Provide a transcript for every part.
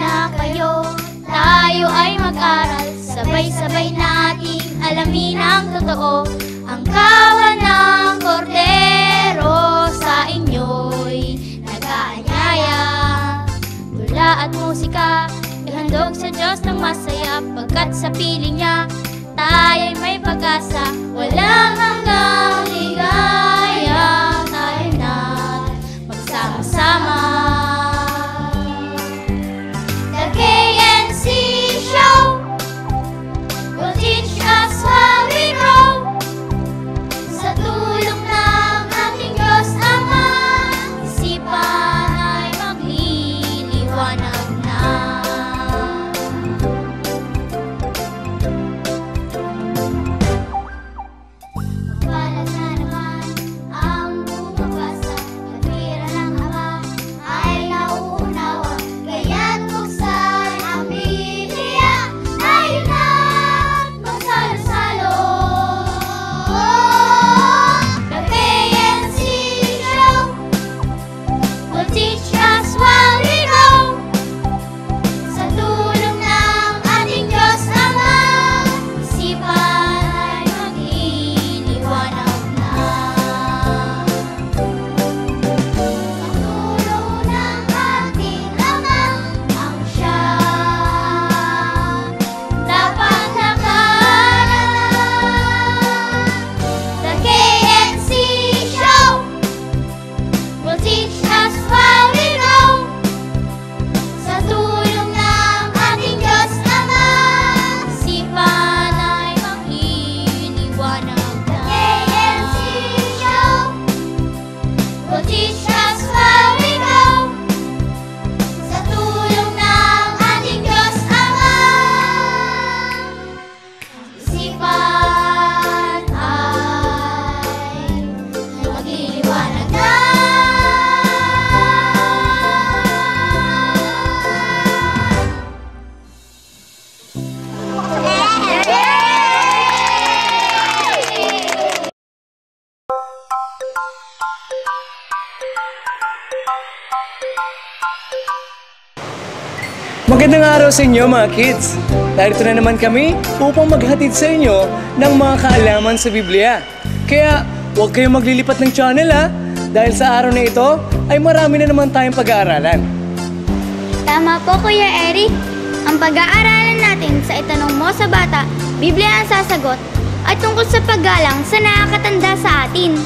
na kayo. Tayo ay mag-aral, sabay-sabay nating alamin ang totoo. Ang kawan ng kordero sa inyo'y nag-aanyaya. Tula at musika, ihandog sa Diyos ng masaya, pagkat sa piling niya tayo'y may pag-asa. Walang hanggang ligaya, tayo na magsama-sama. The KNC Show will teach us how we grow. Sa tulong ng ating Diyos Ama, isipan ay magliliwanag na. Mabalas na naman ang bumabasa, katwiran ng Ama ay nauunawa. Kaya't buksan ang Biblia, tayo na't magsalo-salo. The KNC Show will teach us while we go. Sa tulong ng ating Diyos Ama, isipan ay magliliwanag na. Ang tulong ng ating Ama ang siyang dapat lakaran. The KNC Show will teach us while we go. Sa tulong ng ating Diyos Ama, isipan ay magliliwanag na. The KNC Show will teach us while we go. Sa tulong ng ating Diyos Ama, isipan ay magliliwanag na. Magandang araw sa inyo mga kids! Narito na naman kami upang maghatid sa inyo ng mga kaalaman sa Biblia. Kaya huwag kayong maglilipat ng channel dahil sa araw na ito ay marami na naman tayong pag-aaralan. Tama po, Kuya Eric. Ang pag-aaralan natin sa Itanong Mo sa Bata, Biblia ang sasagot, ay tungkol sa paggalang sa nakakatanda sa atin.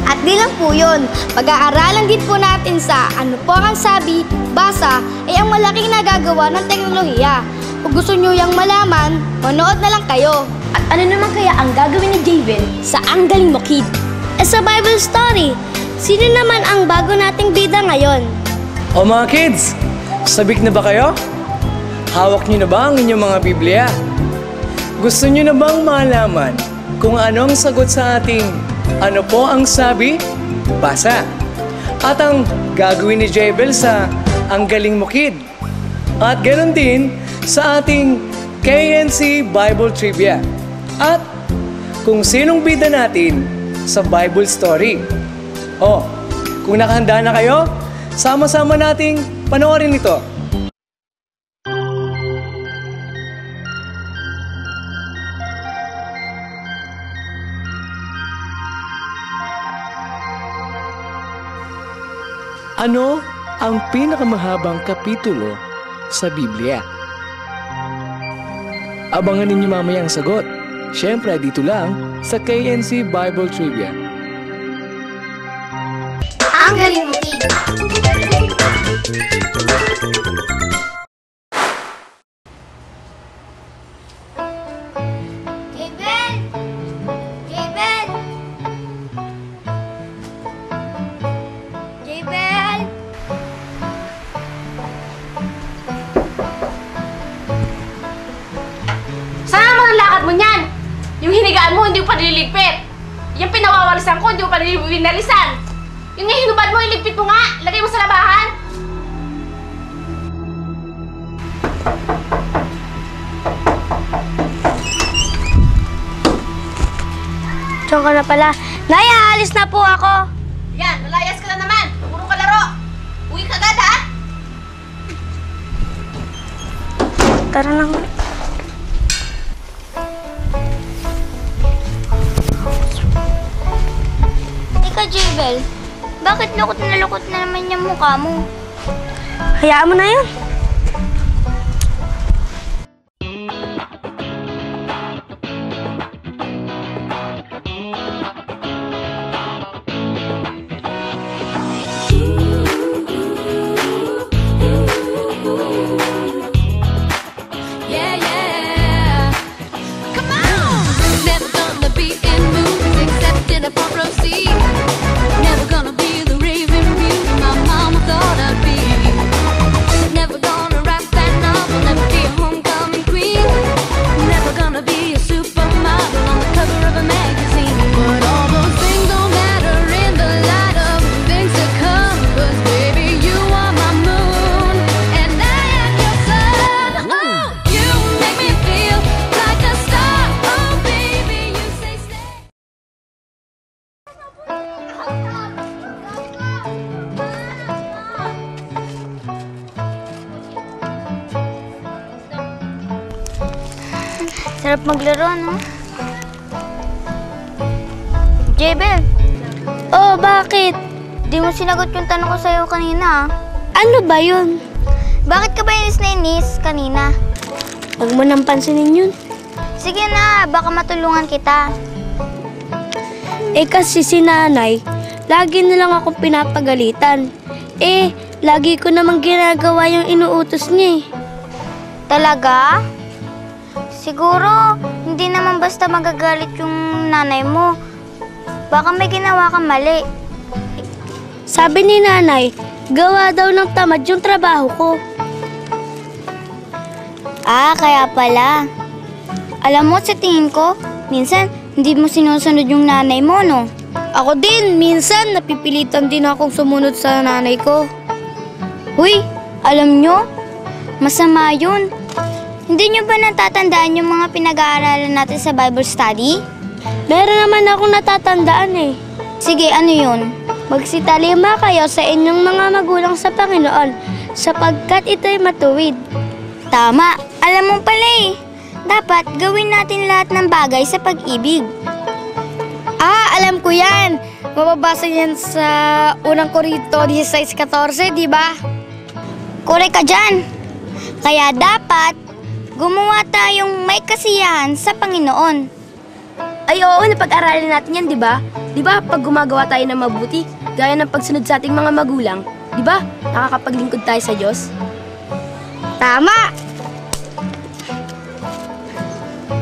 At di lang po yun, pag-aaralan din po natin sa ano po ang sabi, basa, ay ang malaking nagagawa ng teknolohiya. Kung gusto nyo yung malaman, manood na lang kayo. At ano naman kaya ang gagawin ni Javel sa Ang Galing Mo Kid? Sa Bible story, sino naman ang bago nating bida ngayon? O mga kids, sabik na ba kayo? Hawak niyo na ba ang inyong mga Biblia? Gusto niyo na bang malaman kung ano ang sagot sa ating ano po ang sabi? Basa. At ang gagawin ni Javel sa Ang Galing Mo Kid. At ganoon din sa ating KNC Bible Trivia. At kung sinong bida natin sa Bible Story. O, kung nakahanda na kayo, sama-sama nating panoorin ito. Ano ang pinakamahabang kapitulo sa Biblia? Abangan ninyo mamaya ang sagot. Siyempre, dito lang sa KNC Bible Trivia. Ang Galing Mo Kid. Javel! Javel! Javel! Saan naman ang lakad mo niyan? Yung hinigaan mo, hindi mo pa nililigpit. Yung pinawawalisan ko, hindi mo pa nililigpitan. Yung nga hinubad mo, iligpit mo nga. Lagay mo sa labahan. Diyan ka na pala. Nay, aalis na po ako. Yan, nalayas ka na naman. Puro ka laro. Uwi ka agad, ha? Tara lang. Ika, Jebel, bakit lukot na naman yung mukha mo? Hayaan mo na yun. Yeah, yeah. Come on! Never gonna be in movies except in a front row seat. Never gonna be the raving beauty my mama thought I'd be. Never gonna write that novel, never be a homecoming queen. Never gonna be a supermodel on the cover of a magazine. But all those things don't matter in the light of the things to come. 'Cause baby, you are my moon and I am your sun. Oh, you make me feel like a star. Oh, baby, you say stay. Sarap maglaro, no? Jebel, Oh, bakit? di mo sinagot yung tanong ko sa'yo kanina. Ano ba yun? Bakit ka ba inis kanina? Huwag mo nang pansinin yun. Sige na, baka matulungan kita. Eh kasi si nanay, lagi na lang akong pinapagalitan. Eh, lagi ko namang ginagawa yung inuutos niya eh. Talaga? Siguro, hindi naman basta magagalit yung nanay mo. Baka may ginawa kang mali. Sabi ni nanay, gawa daw ng tamad yung trabaho ko. Ah, kaya pala. Alam mo, sa tingin ko, minsan hindi mo sinusunod yung nanay mo, no? Ako din, minsan napipilitan din akong sumunod sa nanay ko. Huy, alam nyo? Masama yun. Hindi nyo ba natatandaan yung mga pinag-aaralan natin sa Bible study? Meron naman akong natatandaan eh. Sige, ano yun? Magsitalima kayo sa inyong mga magulang sa Panginoon sapagkat ito'y matuwid. Tama, alam mo pala eh. Dapat gawin natin lahat ng bagay sa pag-ibig. Ah, alam ko yan. Mababasa yan sa unang Korinto 16:14, di ba? Korek ka dyan. Kaya dapat gumawa tayong may kasiyahan sa Panginoon. Ay oo, napag-aralin natin yan, di ba? Di ba, pag gumagawa tayo ng mabuti, gaya ng pagsunod sa ating mga magulang, di ba, nakakapaglingkod tayo sa Diyos? Tama!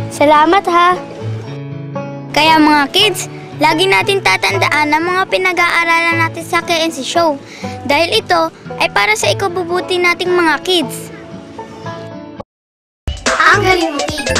Salamat ha! Kaya mga kids, lagi natin tatandaan ang mga pinag-aaralan natin sa KNC Show. Dahil ito ay para sa ikabubuti nating mga kids. Ang galing mo, kids!